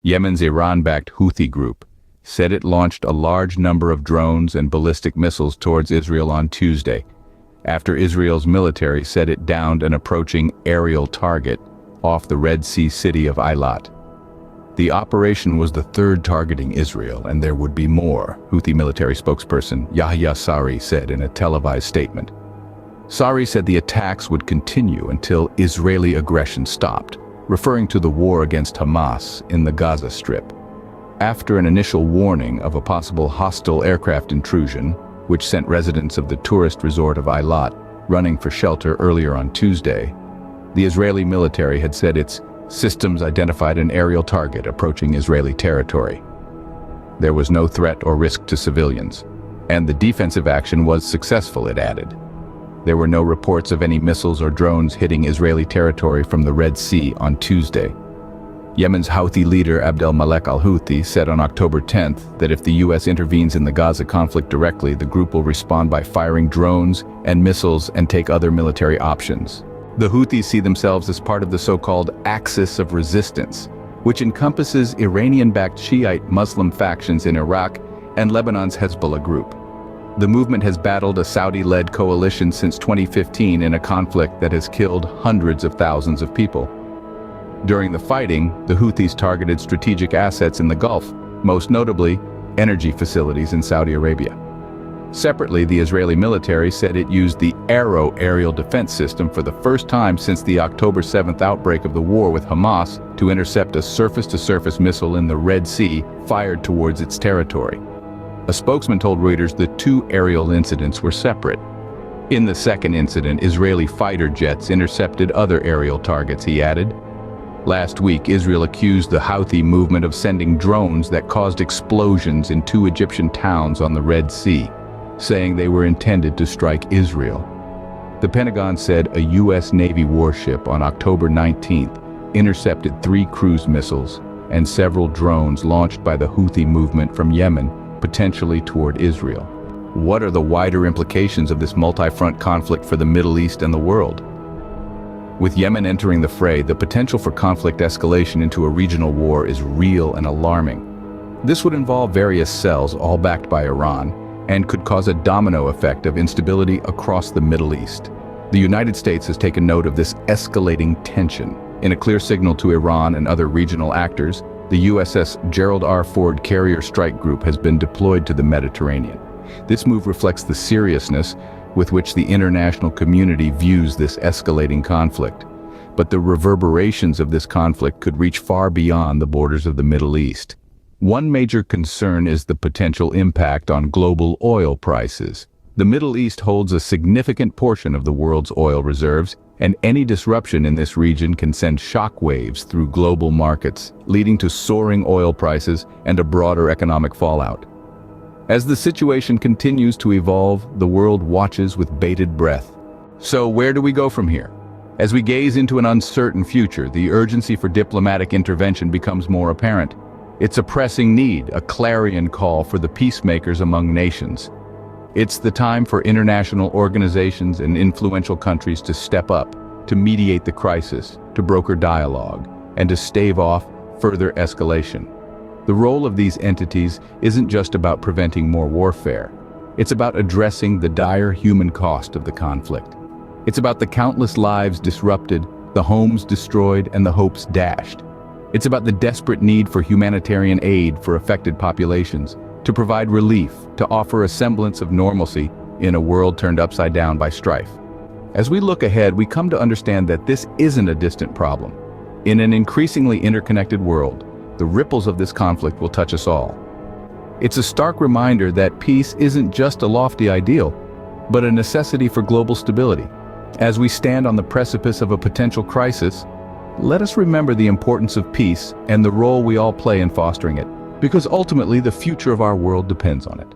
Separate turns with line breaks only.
Yemen's Iran-backed Houthi group said it launched a large number of drones and ballistic missiles towards Israel on Tuesday, after Israel's military said it downed an approaching aerial target off the Red Sea city of Eilat. The operation was the third targeting Israel, and there would be more, Houthi military spokesperson Yahya Sari said in a televised statement. Sari said the attacks would continue until Israeli aggression stopped, referring to the war against Hamas in the Gaza Strip. After an initial warning of a possible hostile aircraft intrusion, which sent residents of the tourist resort of Eilat running for shelter earlier on Tuesday, the Israeli military had said its systems identified an aerial target approaching Israeli territory. There was no threat or risk to civilians, and the defensive action was successful, it added. There were no reports of any missiles or drones hitting Israeli territory from the Red Sea on Tuesday. Yemen's Houthi leader Abdel Malek al-Houthi said on October 10th that if the U.S. intervenes in the Gaza conflict directly, the group will respond by firing drones and missiles and take other military options. The Houthis see themselves as part of the so-called Axis of Resistance, which encompasses Iranian-backed Shiite Muslim factions in Iraq and Lebanon's Hezbollah group. The movement has battled a Saudi-led coalition since 2015 in a conflict that has killed hundreds of thousands of people. During the fighting, the Houthis targeted strategic assets in the Gulf, most notably energy facilities in Saudi Arabia. Separately, the Israeli military said it used the Arrow aerial defense system for the first time since the October 7th outbreak of the war with Hamas to intercept a surface-to-surface missile in the Red Sea fired towards its territory. A spokesman told Reuters the two aerial incidents were separate. In the second incident, Israeli fighter jets intercepted other aerial targets, he added. Last week, Israel accused the Houthi movement of sending drones that caused explosions in two Egyptian towns on the Red Sea, saying they were intended to strike Israel. The Pentagon said a U.S. Navy warship on October 19th intercepted 3 cruise missiles and several drones launched by the Houthi movement from Yemen, potentially toward Israel. What are the wider implications of this multi-front conflict for the Middle East and the world? With Yemen entering the fray, the potential for conflict escalation into a regional war is real and alarming. This would involve various cells, all backed by Iran, and could cause a domino effect of instability across the Middle East. The United States has taken note of this escalating tension. In a clear signal to Iran and other regional actors, the USS Gerald R. Ford Carrier Strike Group has been deployed to the Mediterranean. This move reflects the seriousness with which the international community views this escalating conflict. But the reverberations of this conflict could reach far beyond the borders of the Middle East. One major concern is the potential impact on global oil prices. The Middle East holds a significant portion of the world's oil reserves, and any disruption in this region can send shockwaves through global markets, leading to soaring oil prices and a broader economic fallout. As the situation continues to evolve, the world watches with bated breath. So where do we go from here? As we gaze into an uncertain future, the urgency for diplomatic intervention becomes more apparent. It's a pressing need, a clarion call for the peacemakers among nations. It's the time for international organizations and influential countries to step up, to mediate the crisis, to broker dialogue, and to stave off further escalation. The role of these entities isn't just about preventing more warfare. It's about addressing the dire human cost of the conflict. It's about the countless lives disrupted, the homes destroyed, and the hopes dashed. It's about the desperate need for humanitarian aid for affected populations, to provide relief, to offer a semblance of normalcy in a world turned upside down by strife. As we look ahead, we come to understand that this isn't a distant problem. In an increasingly interconnected world, the ripples of this conflict will touch us all. It's a stark reminder that peace isn't just a lofty ideal, but a necessity for global stability. As we stand on the precipice of a potential crisis, let us remember the importance of peace and the role we all play in fostering it, because ultimately the future of our world depends on it.